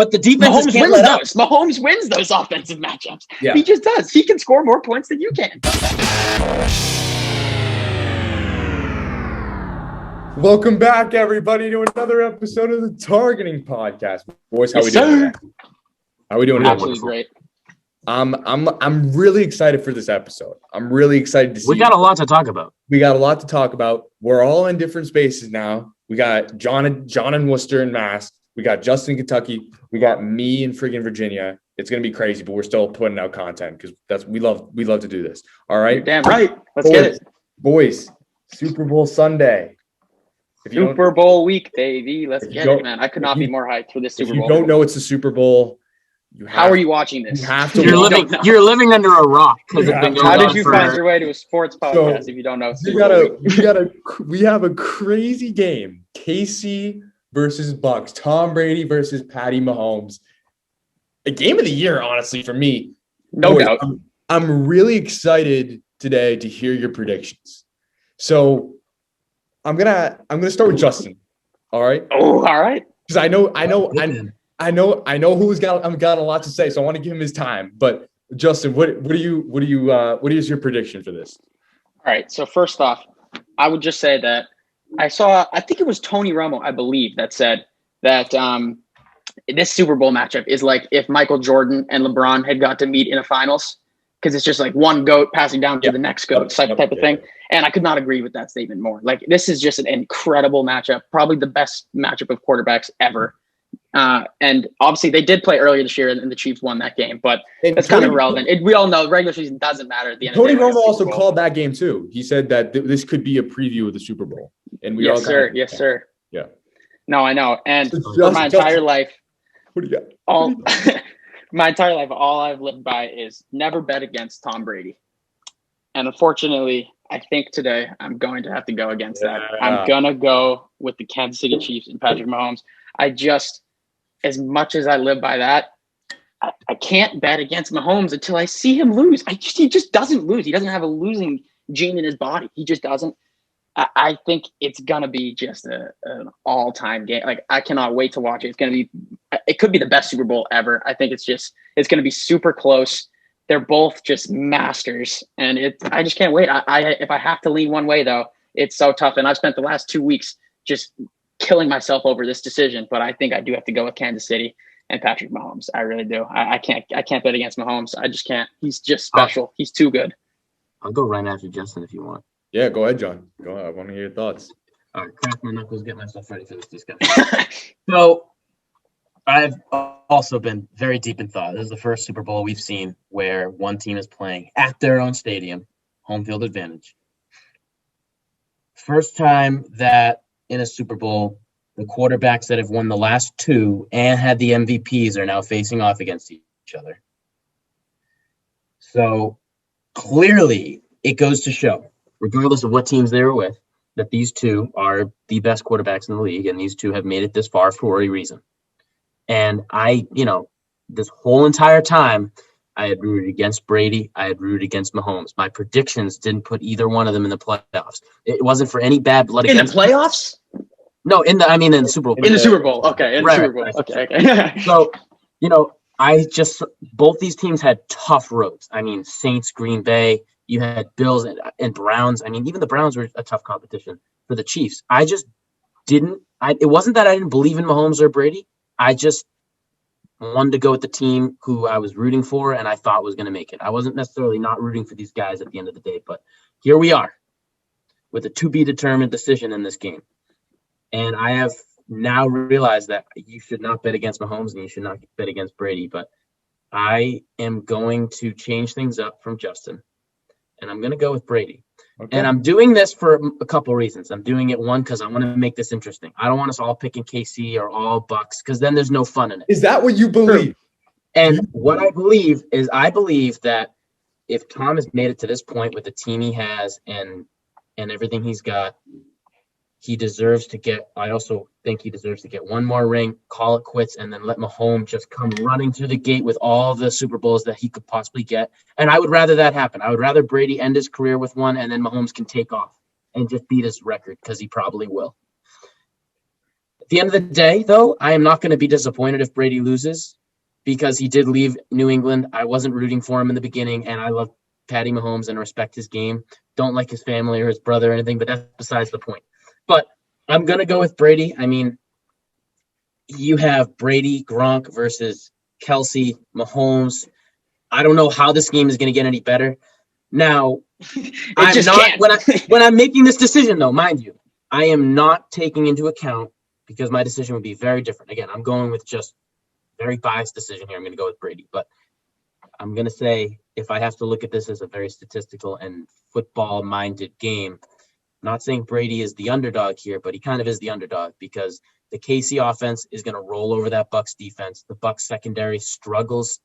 But the defense Mahomes can't wins let up. those. Mahomes wins those offensive matchups. Yeah. He just does. He can score more points than you can. Welcome back, everybody, to another episode of the Targeting Podcast. Boys, how we doing today? How we doing? Absolutely great. I'm really excited for this episode. I'm really excited to see. We got a lot to talk about. We're all in different spaces now. We got John in Worcester and Mass. We got Justin in Kentucky. We got me in friggin' Virginia. It's gonna be crazy, but we're still putting out content because we love to do this. All right. You're damn right. Let's get it. Boys, Super Bowl Sunday. Super Bowl week, baby. Let's get it, man. I could not be more hyped for this Super Bowl. If you don't know it's the Super Bowl, how are you watching this? You have to. You're living under a rock. How did you find your way to a sports podcast if you don't know? We have a crazy game. KC versus Bucks. Tom Brady versus Patty Mahomes. A game of the year, honestly, for me. No doubt. I'm really excited today to hear your predictions. So I'm gonna start with Justin. All right. Oh, all right. Because I know who's got a lot to say, so I want to give him his time. But Justin, what is your prediction for this? All right. So first off, I would just say that I think it was Tony Romo, I believe, that said that this Super Bowl matchup is like if Michael Jordan and LeBron had got to meet in a finals, because it's just like one GOAT passing down to the next GOAT type of thing. And I could not agree with that statement more. Like, this is just an incredible matchup, probably the best matchup of quarterbacks ever. And obviously they did play earlier this year and the Chiefs won that game, but that's kind of irrelevant. We all know regular season doesn't matter at the end Tony of the day. Romo also called that game too. He said that this could be a preview of the Super Bowl. And we Yes, sir. Yeah. No, I know. And for my entire life, what do you got? My entire life, all I've lived by is never bet against Tom Brady. And unfortunately, I think today I'm going to have to go against that. I'm going to go with the Kansas City Chiefs and Patrick Mahomes. As much as I live by that, I can't bet against Mahomes until I see him lose. He just doesn't lose. He doesn't have a losing gene in his body. He just doesn't. I think it's going to be just an all-time game. Like, I cannot wait to watch it. It could be the best Super Bowl ever. I think it's going to be super close. They're both just masters, and I just can't wait. If I have to lean one way, though, it's so tough. And I've spent the last 2 weeks just killing myself over this decision, but I think I do have to go with Kansas City and Patrick Mahomes. I really do. I can't bet against Mahomes. I just can't. He's just special. He's too good. I'll go right after Justin if you want. Yeah, go ahead, John. Go ahead. I want to hear your thoughts. All right, crack my knuckles, get myself ready for this discussion. So, I've also been very deep in thought. This is the first Super Bowl we've seen where one team is playing at their own stadium, home field advantage. First time that in a Super Bowl, the quarterbacks that have won the last two and had the MVPs are now facing off against each other. So, clearly, it goes to show, regardless of what teams they were with, that these two are the best quarterbacks in the league, and these two have made it this far for a reason. And this whole entire time, I had rooted against Brady. I had rooted against Mahomes. My predictions didn't put either one of them in the playoffs. It wasn't for any bad blood. In the playoffs? No, in the Super Bowl. In the Super Bowl. Okay. In the Super Bowl. Okay. So, both these teams had tough roads. I mean, Saints, Green Bay, you had Bills and Browns. I mean, even the Browns were a tough competition for the Chiefs. I just didn't. It wasn't that I didn't believe in Mahomes or Brady. I just wanted to go with the team who I was rooting for and I thought was going to make it. I wasn't necessarily not rooting for these guys at the end of the day, but here we are with a to-be-determined decision in this game. And I have now realized that you should not bet against Mahomes and you should not bet against Brady, but I am going to change things up from Justin. And I'm going to go with Brady. Okay. And I'm doing this for a couple reasons. I'm doing it, one, because I want to make this interesting. I don't want us all picking KC or all Bucks, because then there's no fun in it. Is that what you believe? And what I believe is that if Tom has made it to this point with the team he has and everything he's got, he deserves to get – I also think he deserves to get one more ring, call it quits, and then let Mahomes just come running through the gate with all the Super Bowls that he could possibly get. And I would rather that happen. I would rather Brady end his career with one and then Mahomes can take off and just beat his record, because he probably will. the end of the day, though, I am not going to be disappointed if Brady loses because he did leave New England. I wasn't rooting for him in the beginning, and I love Patty Mahomes and respect his game. Don't like his family or his brother or anything, but that's besides the point. But I'm going to go with Brady. I mean, you have Brady, Gronk versus Kelsey, Mahomes. I don't know how this game is going to get any better. Now, I'm not when I'm making this decision, though, mind you, I am not taking into account because my decision would be very different. Again, I'm going with just very biased decision here. I'm going to go with Brady, but I'm going to say if I have to look at this as a very statistical and football-minded game, I'm not saying Brady is the underdog here, but he kind of is the underdog because the KC offense is going to roll over that Bucs defense. The Bucs secondary struggles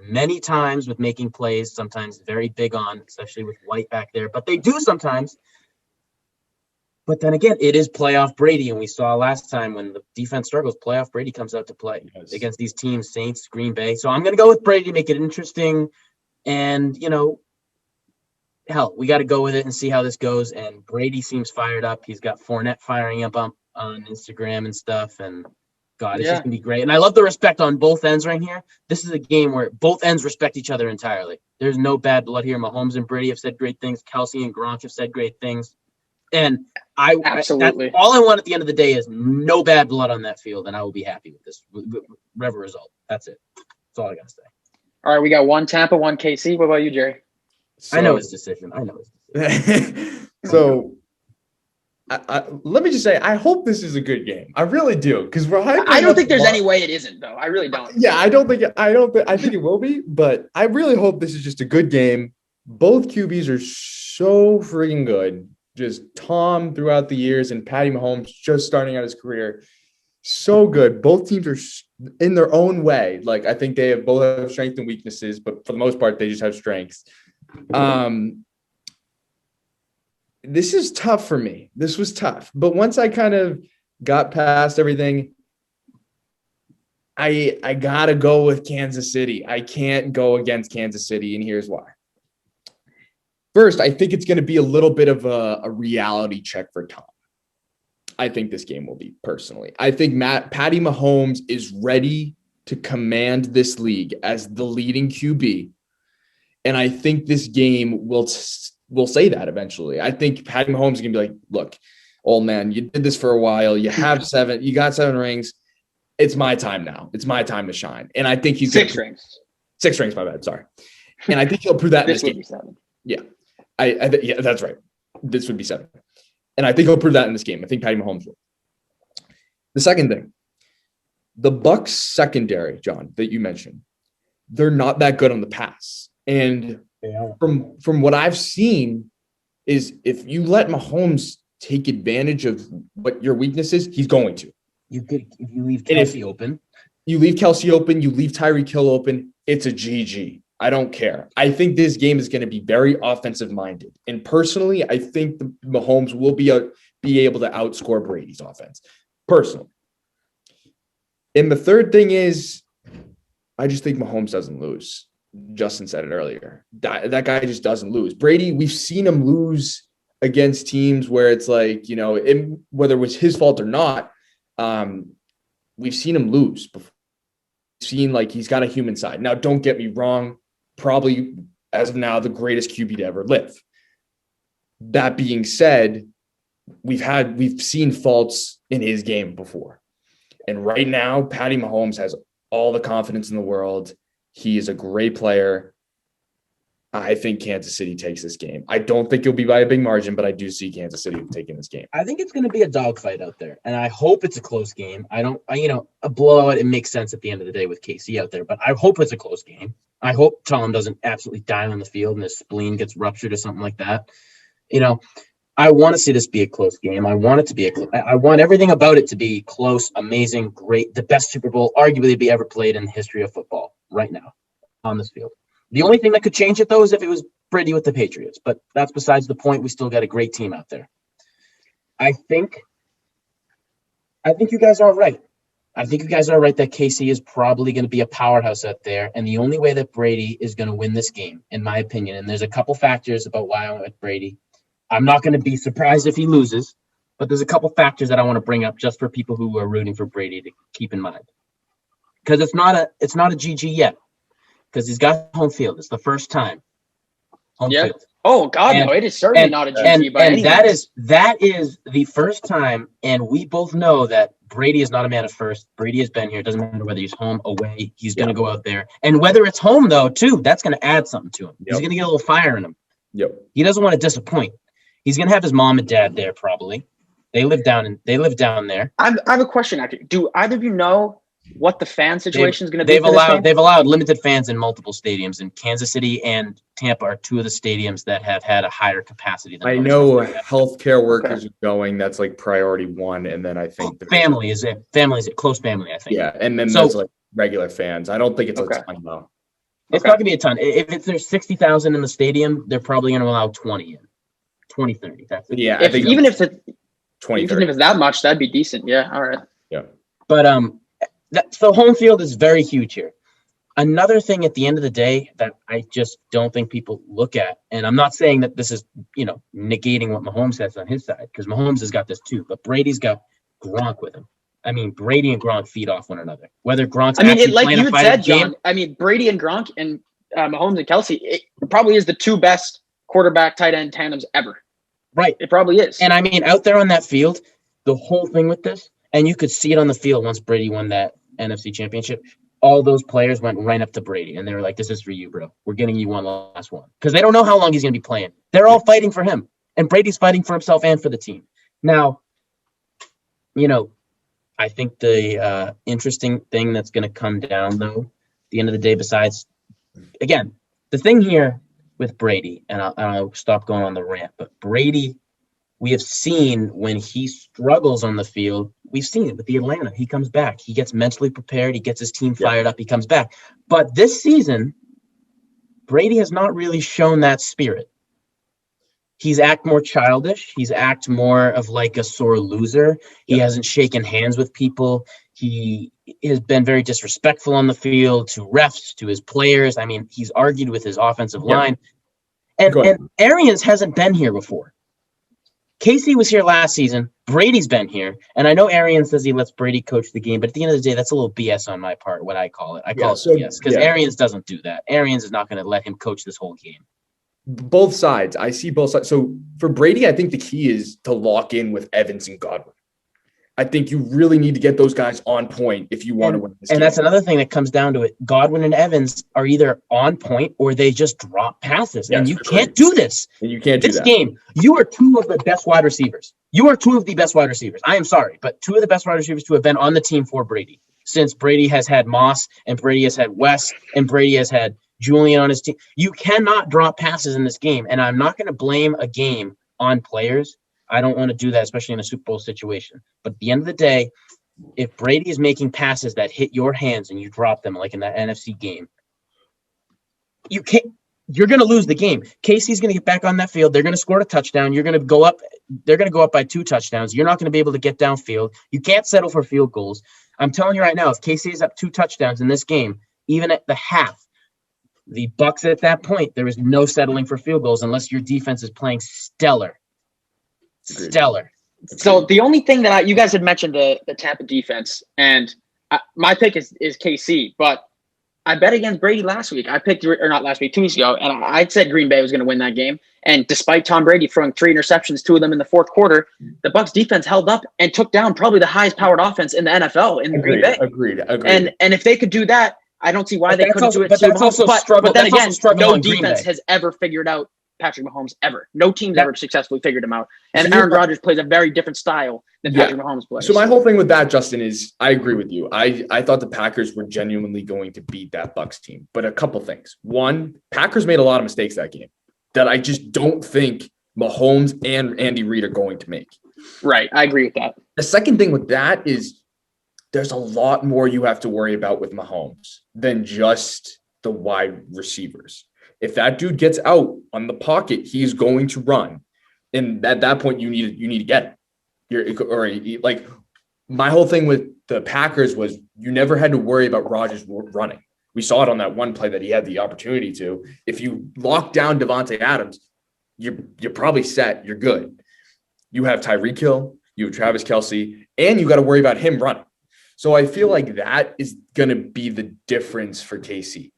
many times with making plays, sometimes very big on, especially with White back there, but they do sometimes. But then again, it is playoff Brady, and we saw last time when the defense struggles, playoff Brady comes out to play against these teams, Saints, Green Bay. So I'm going to go with Brady, make it interesting, and, hell, we got to go with it and see how this goes. And Brady seems fired up. He's got Fournette firing up on Instagram and stuff, and God, it's just going to be great. And I love the respect on both ends right here. This is a game where both ends respect each other entirely. There's no bad blood here. Mahomes and Brady have said great things. Kelsey and Gronk have said great things. And absolutely all I want at the end of the day is no bad blood on that field, and I will be happy with this whatever result. That's it. That's all I got to say. All right, we got one Tampa, one KC. What about you, Jerry? I know his decision. So let me just say, I hope this is a good game. I really do, because I don't think there's any way it isn't, though. I really don't. Yeah, I think it will be, but I really hope this is just a good game. Both QBs are so freaking good. Just Tom throughout the years and Patty Mahomes just starting out his career. So good. Both teams are in their own way. Like, I think they both have strengths and weaknesses, but for the most part, they just have strengths. This is tough for me. This was tough. But once I kind of got past everything, I got to go with Kansas City. I can't go against Kansas City, and here's why. First, I think it's going to be a little bit of a reality check for Tom. I think this game will be, personally. I think Patty Mahomes is ready to command this league as the leading QB. And I think this game will say that eventually. I think Patty Mahomes is going to be like, look, old man, you did this for a while. You got 7 rings. It's my time now. It's my time to shine. And I think he's 6 rings. 6 rings, my bad. Sorry. And I think he'll prove that in this game. 7. Yeah. Yeah, that's right. This would be 7. And I think he'll prove that in this game. I think Patty Mahomes will. The second thing, the Bucs secondary, John, that you mentioned, they're not that good on the pass. And from what I've seen is if you let Mahomes take advantage of what your weakness is, he's going to. If you leave Kelsey open. You leave Kelsey open, you leave Tyreek Hill open, it's a GG. I don't care. I think this game is going to be very offensive minded. And personally, I think the Mahomes will be able to outscore Brady's offense. Personally. And the third thing is, I just think Mahomes doesn't lose. Justin said it earlier. That guy just doesn't lose. Brady, we've seen him lose against teams where it's like, whether it was his fault or not, we've seen him lose before. We've seen like he's got a human side. Now, don't get me wrong. Probably, as of now, the greatest QB to ever live. That being said, we've seen faults in his game before. And right now, Patty Mahomes has all the confidence in the world. He is a great player. I think Kansas City takes this game. I don't think it'll be by a big margin, but I do see Kansas City taking this game. I think it's going to be a dogfight out there, and I hope it's a close game. A blowout, it makes sense at the end of the day with KC out there, but I hope it's a close game. I hope Tom doesn't absolutely die on the field and his spleen gets ruptured or something like that. I want to see this be a close game. I want it to be I want everything about it to be close, amazing, great, the best Super Bowl arguably to be ever played in the history of football right now on this field. The only thing that could change it, though, is if it was Brady with the Patriots. But that's besides the point. We still got a great team out there. I think you guys are right. I think you guys are right that KC is probably going to be a powerhouse out there. And the only way that Brady is going to win this game, in my opinion, and there's a couple factors about why I went with Brady. I'm not going to be surprised if he loses. But there's a couple factors that I want to bring up just for people who are rooting for Brady to keep in mind. Because it's not a GG yet. Because he's got home field. It's the first time. Home field. Oh God, no! It is certainly not a GG by any means. That is the first time, and we both know that Brady is not a man of first. Brady has been here. It doesn't matter whether he's home, away. He's going to go out there, and whether it's home though, too, that's going to add something to him. He's going to get a little fire in him. He doesn't want to disappoint. He's going to have his mom and dad there probably. They live down there. I have a question. Actually, do either of you know what the fan situation is going to be? They've allowed limited fans in multiple stadiums, and Kansas City and Tampa are two of the stadiums that have had a higher capacity than I know healthcare workers are going. That's like priority one, and then I think family is it. Family is it. Close family, I think. Yeah, and then there's like regular fans. I don't think it's a ton though. It's not going to be a ton. If there's 60,000 in the stadium, they're probably going to allow 20 in. 20, 30. That's it. Yeah, even if it's 20, even if it's that much, that'd be decent. Yeah, all right. Yeah, but so home field is very huge here. Another thing at the end of the day that I just don't think people look at, and I'm not saying that this is, negating what Mahomes has on his side, because Mahomes has got this too, but Brady's got Gronk with him. I mean, Brady and Gronk feed off one another. Whether Gronk's like you had said, John, I mean, Brady and Gronk and Mahomes and Kelsey, it probably is the two best quarterback tight end tandems ever. Right. It probably is. And I mean, out there on that field, the whole thing with this, and you could see it on the field once Brady won that NFC championship, all those players went right up to Brady and they were like, this is for you, bro. We're getting you one last one. Because they don't know how long he's going to be playing. They're all fighting for him. And Brady's fighting for himself and for the team. Now, I think the interesting thing that's going to come down, though, at the end of the day, besides, again, the thing here with Brady, and I'll stop going on the rant, but Brady, we have seen when he struggles on the field, we've seen it with the Atlanta. He comes back. He gets mentally prepared. He gets his team fired up. He comes back. But this season, Brady has not really shown that spirit. He's act more childish. He's act more of like a sore loser. He hasn't shaken hands with people. He has been very disrespectful on the field to refs, to his players. I mean, he's argued with his offensive line. And Arians hasn't been here before. Casey was here last season. Brady's been here. And I know Arians says he lets Brady coach the game, but at the end of the day, that's a little BS on my part, what I call it. I call it BS because Arians doesn't do that. Arians is not going to let him coach this whole game. Both sides. I see both sides. So for Brady, I think the key is to lock in with Evans and Godwin. I think you really need to get those guys on point if you want to win this game. And that's another thing that comes down to it. Godwin and Evans are either on point or they just drop passes. Yes, and you can't do this. And you can't do this that. Game, you are two of the best wide receivers. You are two of the best wide receivers. I am sorry, but two of the best wide receivers to have been on the team for Brady since Brady has had Moss and Brady has had West and Brady has had Julian on his team. You cannot drop passes in this game. And I'm not going to blame a game on players. I don't want to do that, especially in a Super Bowl situation. But at the end of the day, if Brady is making passes that hit your hands and you drop them, like in that NFC game, you're going to lose the game. Casey's going to get back on that field. They're going to score a touchdown. You're going to go up. They're going to go up by 2 touchdowns. You're not going to be able to get downfield. You can't settle for field goals. I'm telling you right now, if Casey is up 2 touchdowns in this game, even at the half, the Bucs at that point, there is no settling for field goals unless your defense is playing stellar. Agreed. Stellar. So the only thing that you guys had mentioned the Tampa defense, and my pick is KC, but I bet against Brady last week. I picked, or not last week, 2 weeks ago, and I said Green Bay was going to win that game. And despite Tom Brady throwing 3 interceptions, 2 of them in the fourth quarter, the Bucs defense held up and took down probably the highest powered offense in the NFL in Green Bay. Agreed. And if they could do that, I don't see why they couldn't do it. But then again, no defense has ever figured out Patrick Mahomes ever. No team's ever successfully figured him out. And Aaron Rodgers plays a very different style than Patrick Mahomes plays. So my whole thing with that, Justin, is I agree with you. I thought the Packers were genuinely going to beat that Bucs team. But a couple things. One, Packers made a lot of mistakes that game that I just don't think Mahomes and Andy Reid are going to make. Right. I agree with that. The second thing with that is there's a lot more you have to worry about with Mahomes than just the wide receivers. If that dude gets out on the pocket, he's going to run. And at that point, you need to get it. Like my whole thing with the Packers was you never had to worry about Rodgers running. We saw it on that one play that he had the opportunity to. If you lock down Devontae Adams, you're probably set. You're good. You have Tyreek Hill. You have Travis Kelce, and you got to worry about him running. So I feel like that is going to be the difference for KC.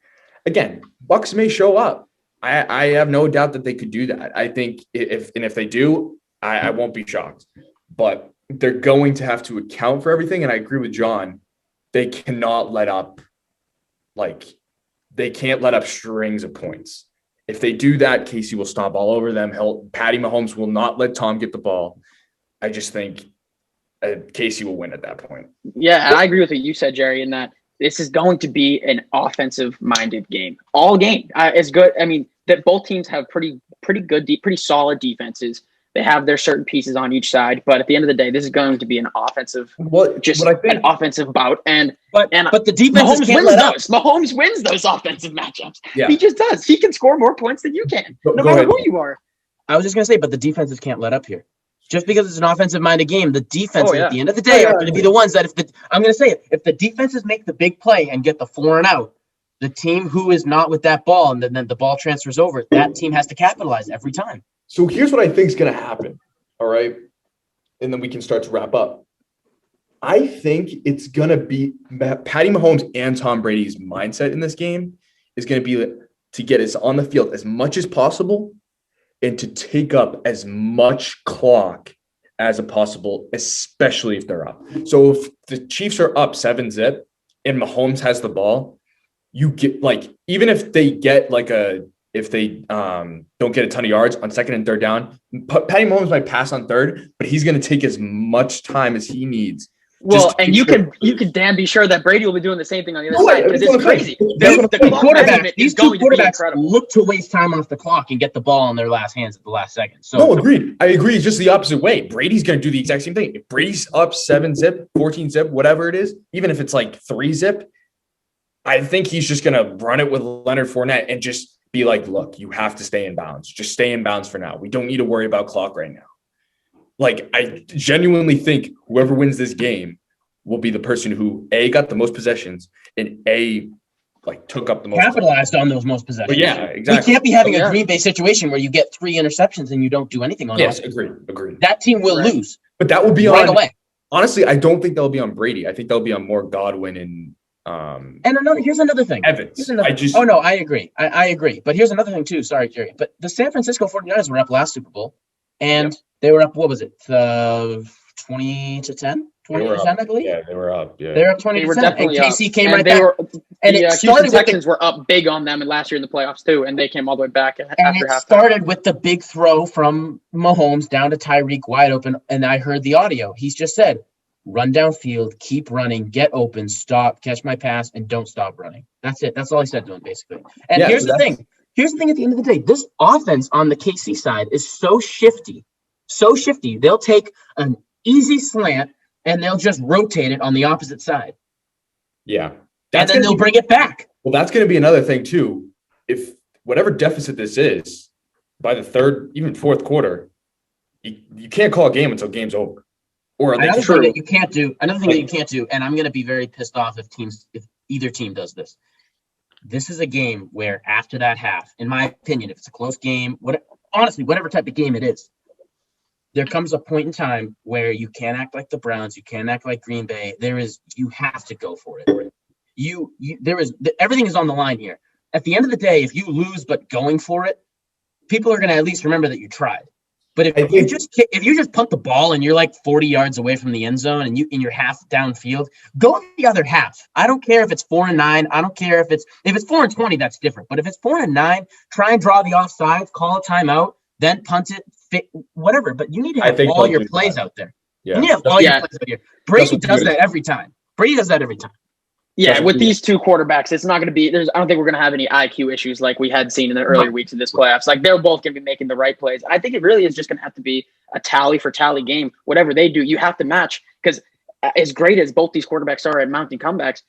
Again, Bucks may show up. I have no doubt that they could do that. I think if they do, I won't be shocked. But they're going to have to account for everything. And I agree with John. They cannot let up, they can't let up strings of points. If they do that, KC will stomp all over them. Patty Mahomes will not let Tom get the ball. I just think KC will win at that point. Yeah, and I agree with what you said, Jerry, in that this is going to be an offensive-minded game. All game. It's good. I mean, that both teams have pretty good, pretty solid defenses. They have their certain pieces on each side, but at the end of the day, this is going to be an offensive, an offensive bout. But the defense can't let up. Mahomes wins those offensive matchups. Yeah. He just does. He can score more points than you can, no matter who you are. I was just gonna say, but the defenses can't let up here. Just because it's an offensive-minded game, the defenses at the end of the day are going to be the ones that if the defenses make the big play and get the 4 and out, the team who is not with that ball and then the ball transfers over, that team has to capitalize every time. So here's what I think is going to happen. All right. And then we can start to wrap up. I think it's going to be Patty Mahomes and Tom Brady's mindset in this game is going to be to get us on the field as much as possible and to take up as much clock as possible, especially if they're up. So if the Chiefs are up 7-0 and Mahomes has the ball, you get even if they get if they don't get a ton of yards on 2nd and 3rd down, Patty Mahomes might pass on 3rd, but he's going to take as much time as he needs. Well, and you can damn be sure that Brady will be doing the same thing on the other side because it's crazy. These two quarterbacks look to waste time off the clock and get the ball in their last hands at the last second. So no, agreed. I agree. It's just the opposite way. Brady's going to do the exact same thing. If Brady's up 7-0, 14-0, whatever it is, even if it's 3-0, I think he's just going to run it with Leonard Fournette and just be like, look, you have to stay in bounds. Just stay in bounds for now. We don't need to worry about clock right now. I genuinely think whoever wins this game will be the person who A, got the most possessions and A, took up the most. Capitalized on those most possessions. But yeah, exactly. You can't be having a Green Bay situation where you get 3 interceptions and you don't do anything on it. Yes, agreed. That team will lose. But that will be right away. Honestly, I don't think they'll be on Brady. I think they'll be on more Godwin and here's another thing. Evans. I agree. I agree. But here's another thing too. Sorry, Jerry. But the San Francisco 49ers were up last Super Bowl. And they were up, what was it? 20-10? 20%, I believe. Yeah, they were up. Yeah. They were up 20%. And KC came right back. And the Houston Texans were up big on them last year in the playoffs too, and they came all the way back after halftime. Started with the big throw from Mahomes down to Tyreek wide open, and I heard the audio. He's just said, run downfield, keep running, get open, stop, catch my pass, and don't stop running. That's it. That's all he said to him, basically. And here's the thing. Here's the thing at the end of the day. This offense on the KC side is so shifty. So shifty. They'll take an easy slant, and they'll just rotate it on the opposite side. Yeah. And then they'll bring it back. Well, that's going to be another thing, too. If whatever deficit this is, by the 3rd, even 4th quarter, you can't call a game until game's over. Or another thing that you can't do, and I'm going to be very pissed off if either team does this. This is a game where after that half, in my opinion, if it's a close game, whatever type of game it is, there comes a point in time where you can't act like the Browns, you can't act like Green Bay. You have to go for it. Everything is on the line here. At the end of the day, if you lose but going for it, people are going to at least remember that you tried. But if you just punt the ball and you're 40 yards away from the end zone and you're half downfield, go the other half. I don't care if it's 4-9. I don't care if it's 4-20, that's different. But if it's 4-9, try and draw the offsides, call a timeout, then punt it, whatever. But you need to have all your plays out there. Yeah. You need to have all your plays out here. Brady does that every time. Yeah, with these two quarterbacks, it's not going to be. I don't think we're going to have any IQ issues like we had seen in the earlier weeks of this playoffs. They're both going to be making the right plays. I think it really is just going to have to be a tally for tally game. Whatever they do, you have to match because as great as both these quarterbacks are at mounting comebacks,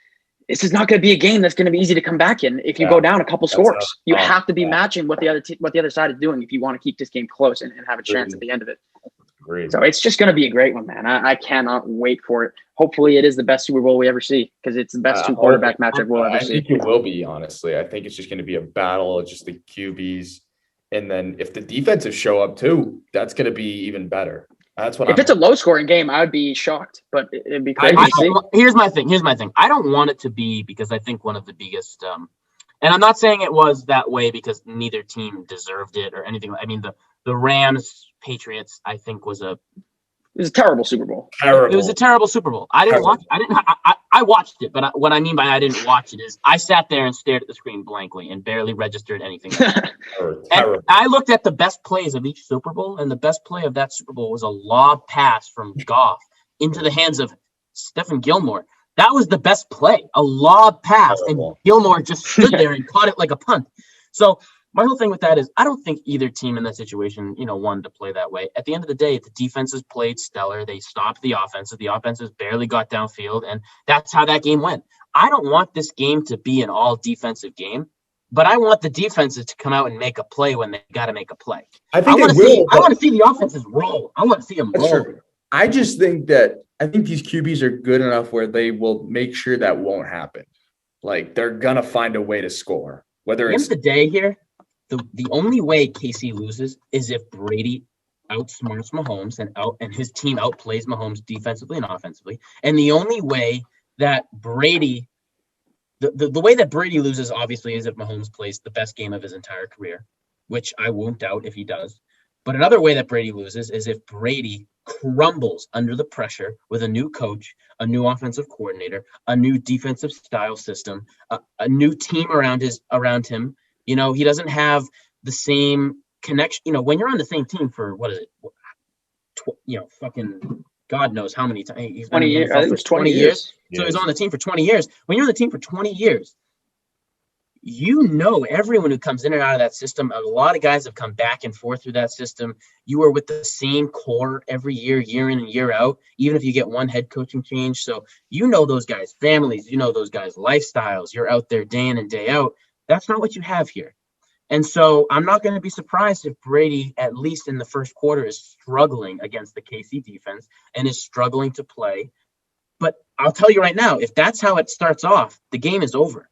this is not going to be a game that's going to be easy to come back in if you go down a couple scores. You have to be matching what the other side is doing if you want to keep this game close and have a chance at the end of it. Great. So it's just going to be a great one, man. I cannot wait for it. Hopefully it is the best Super Bowl we ever see because it's the best two quarterback matchup we'll ever see. I think it will be, honestly. I think it's just going to be a battle of just the QBs. And then if the defensives show up too, that's going to be even better. That's what If it's a low scoring game, I would be shocked, but it'd be crazy to see. Here's my thing. I don't want it to be, because I think one of the biggest, and I'm not saying it was that way because neither team deserved it or anything. I mean, the Rams Patriots, I think, was a It was a terrible Super Bowl. terrible. It was a terrible Super Bowl. I didn't watch. I watched it, but what I mean by I didn't watch it is I sat there and stared at the screen blankly and barely registered anything. And I looked at the best plays of each Super Bowl, and the best play of that Super Bowl was a lob pass from Goff into the hands of Stephen Gilmore. That was the best play, a lob pass, and Gilmore just stood there and caught it like a punt. So my whole thing with that is I don't think either team in that situation, wanted to play that way. At the end of the day, the defenses played stellar. They stopped the offenses. The offenses barely got downfield, and that's how that game went. I don't want this game to be an all defensive game, but I want the defenses to come out and make a play when they got to make a play. I want to see the offenses roll. I want to see them roll. True. I just think these QBs are good enough where they will make sure that won't happen. Like, they're gonna find a way to score. Whether it's the day here. The only way KC loses is if Brady outsmarts Mahomes and his team outplays Mahomes defensively and offensively. And the only way that Brady, the way that Brady loses, obviously, is if Mahomes plays the best game of his entire career, which I won't doubt if he does. But another way that Brady loses is if Brady crumbles under the pressure with a new coach, a new offensive coordinator, a new defensive style system, a new team around him. He doesn't have the same connection. When you're on the same team for, what is it? Fucking God knows how many times. He's 20 years. I think it's 20 years. So he's on the team for 20 years. When you're on the team for 20 years, everyone who comes in and out of that system. A lot of guys have come back and forth through that system. You are with the same core every year in and year out, even if you get one head coaching change. So those guys' families, those guys' lifestyles. You're out there day in and day out. That's not what you have here. And so I'm not going to be surprised if Brady, at least in the first quarter, is struggling against the KC defense and is struggling to play. But I'll tell you right now, if that's how it starts off, the game is over.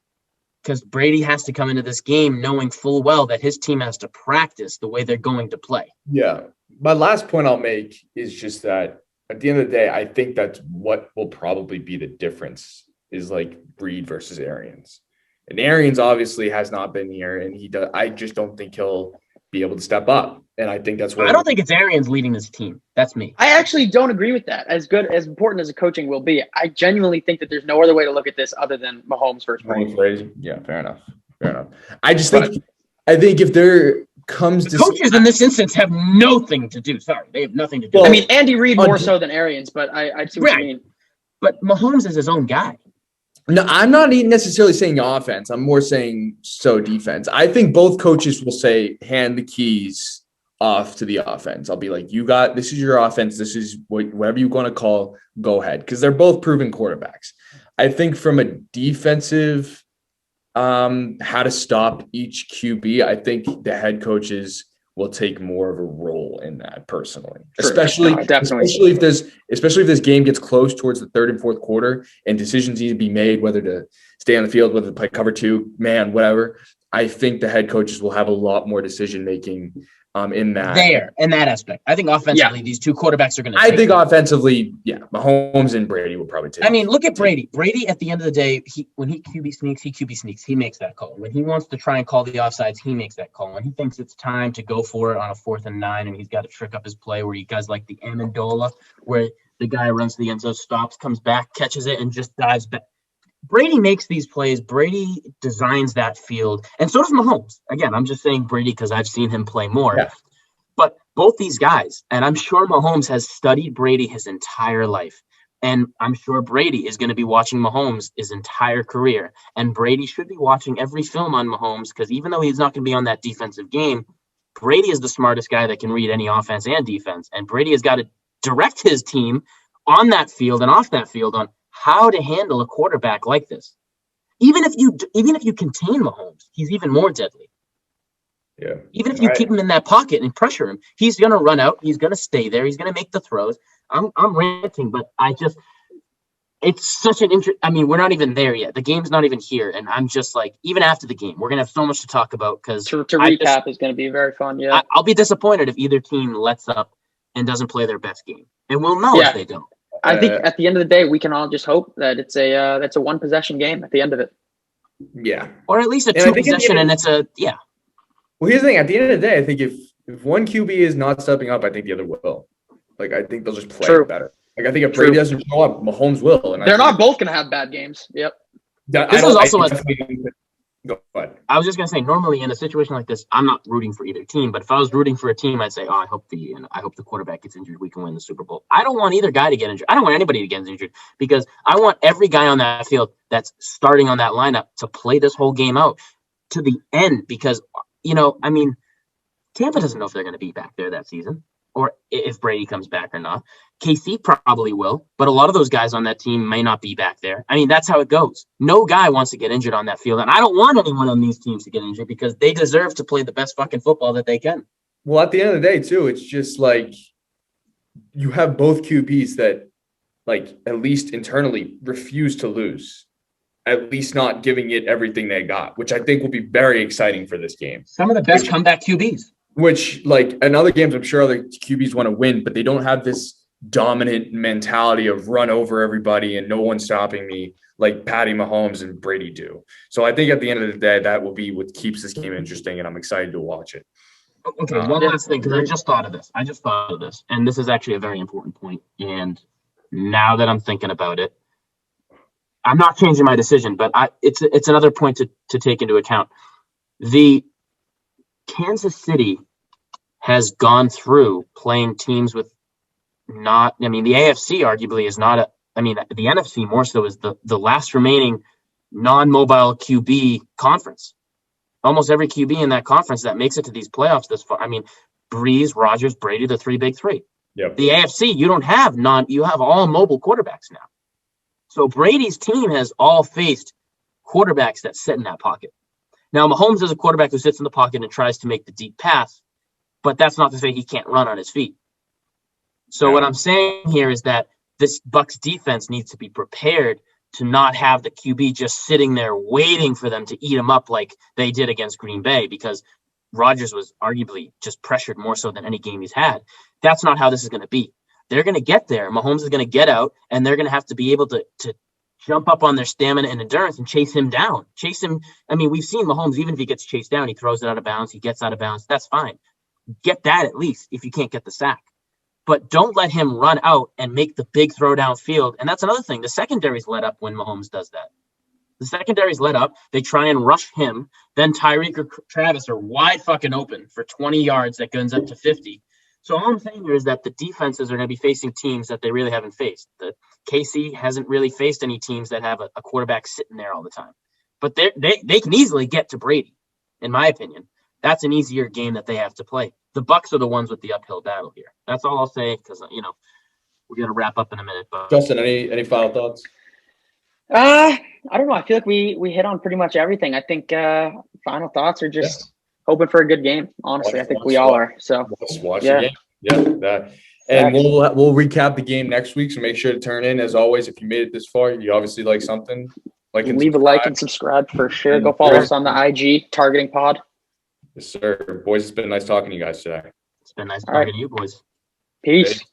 Because Brady has to come into this game knowing full well that his team has to practice the way they're going to play. Yeah. My last point I'll make is just that at the end of the day, I think that's what will probably be the difference is like Breed versus Arians. And Arians obviously has not been here, and I just don't think he'll be able to step up. And I think that's what I don't think it's Arians leading this team. That's me. I actually don't agree with that. As important as a coaching will be, I genuinely think that there's no other way to look at this other than Mahomes versus Brady. Yeah, fair enough. I think if there comes the coaches in this instance have nothing to do. Sorry, they have nothing to do. I mean, Andy Reid more so than Arians, but I see what you mean. But Mahomes is his own guy. No, I'm not necessarily saying offense. I'm more saying defense. I think both coaches will say, hand the keys off to the offense. I'll be like, this is your offense. This is whatever you want to call, go ahead. Because they're both proven quarterbacks. I think from a defensive, how to stop each QB, I think the head coaches will take more of a role in that personally, especially if this game gets close towards the third and fourth quarter and decisions need to be made, whether to stay on the field, whether to play cover two, man, whatever. I think the head coaches will have a lot more decision-making in that aspect. I think offensively, these two quarterbacks are going to offensively, Mahomes and Brady will probably take. I mean, look at Brady. Brady, at the end of the day, when he QB sneaks, he makes that call. When he wants to try and call the offsides, he makes that call. When he thinks it's time to go for it on a 4th and 9 and he's got to trick up his play where he does like the Amendola, where the guy runs to the end zone, stops, comes back, catches it, and just dives back. Brady makes these plays. Brady designs that field. And so does Mahomes. Again, I'm just saying Brady because I've seen him play more. Yeah. But both these guys, and I'm sure Mahomes has studied Brady his entire life. And I'm sure Brady is going to be watching Mahomes his entire career. And Brady should be watching every film on Mahomes because even though he's not going to be on that defensive game, Brady is the smartest guy that can read any offense and defense. And Brady has got to direct his team on that field and off that field on how to handle a quarterback like this. Even if you contain Mahomes, he's even more deadly. Yeah. Even if you keep him in that pocket and pressure him, he's going to run out. He's going to stay there. He's going to make the throws. I'm ranting, but it's such an interest. I mean, we're not even there yet. The game's not even here. And I'm just like, even after the game, we're going to have so much to talk about because to recap is going to be very fun. Yeah. I'll be disappointed if either team lets up and doesn't play their best game. And we'll know if they don't. I think at the end of the day, we can all just hope that it's a one possession game at the end of it. Yeah. Or at least a two possession, and it's a Well, here's the thing. At the end of the day, I think if one QB is not stepping up, I think the other will. Like, I think they'll just play better. Like, I think if Brady doesn't show up, Mahomes will. And they're not both going to have bad games. Yep. This is also Go ahead. I was just gonna say, normally in a situation like this, I'm not rooting for either team. But if I was rooting for a team, I'd say, I hope the quarterback gets injured. We can win the Super Bowl. I don't want either guy to get injured. I don't want anybody to get injured because I want every guy on that field that's starting on that lineup to play this whole game out to the end. Because Tampa doesn't know if they're going to be back there that season or if Brady comes back or not. KC probably will, but a lot of those guys on that team may not be back there. I mean, that's how it goes. No guy wants to get injured on that field, and I don't want anyone on these teams to get injured because they deserve to play the best fucking football that they can. Well, at the end of the day, too, it's just like you have both QBs that, like, at least internally refuse to lose, at least not giving it everything they got, which I think will be very exciting for this game. Some of the best comeback QBs. Which, like, in other games, I'm sure other QBs want to win, but they don't have this dominant mentality of run over everybody and no one's stopping me like Patty Mahomes and Brady do. So I think at the end of the day, that will be what keeps this game interesting, and I'm excited to watch it. Okay, one last thing, because I just thought of this. And this is actually a very important point. And now that I'm thinking about it, I'm not changing my decision, but it's another point to take into account. The Kansas City has gone through playing teams with the AFC arguably is not the NFC more so is the last remaining non-mobile QB conference. Almost every QB in that conference that makes it to these playoffs this far. I mean, Breeze, Rodgers, Brady, the three big three. Yep. The AFC, you have all mobile quarterbacks now. So Brady's team has all faced quarterbacks that sit in that pocket. Now, Mahomes is a quarterback who sits in the pocket and tries to make the deep pass, but that's not to say he can't run on his feet. So what I'm saying here is that this Bucs defense needs to be prepared to not have the QB just sitting there waiting for them to eat him up like they did against Green Bay, because Rodgers was arguably just pressured more so than any game he's had. That's not how this is going to be. They're going to get there. Mahomes is going to get out, and they're going to have to be able to jump up on their stamina and endurance and chase him down. Chase him. I mean, we've seen Mahomes, even if he gets chased down, he throws it out of bounds. He gets out of bounds. That's fine. Get that at least if you can't get the sack. But don't let him run out and make the big throw downfield. And that's another thing. The secondary's let up when Mahomes does that. The secondary's let up. They try and rush him. Then Tyreek or Travis are wide fucking open for 20 yards that goes up to 50. So all I'm saying here is that the defenses are going to be facing teams that they really haven't faced. The KC hasn't really faced any teams that have a quarterback sitting there all the time. But they can easily get to Brady, in my opinion. That's an easier game that they have to play. The Bucs are the ones with the uphill battle here. That's all I'll say, because we're going to wrap up in a minute. But Justin, any final thoughts? I don't know. I feel like we hit on pretty much everything. I think final thoughts are just hoping for a good game. Honestly, I think we all are. So watch the game. Yeah. And we'll recap the game next week. So make sure to turn in. As always, if you made it this far, you obviously like something. Leave a like and subscribe for sure. Go follow us on the IG Targeting Pod. Yes, sir. Boys, it's been nice talking to you guys today. It's been nice talking to you, boys. Peace.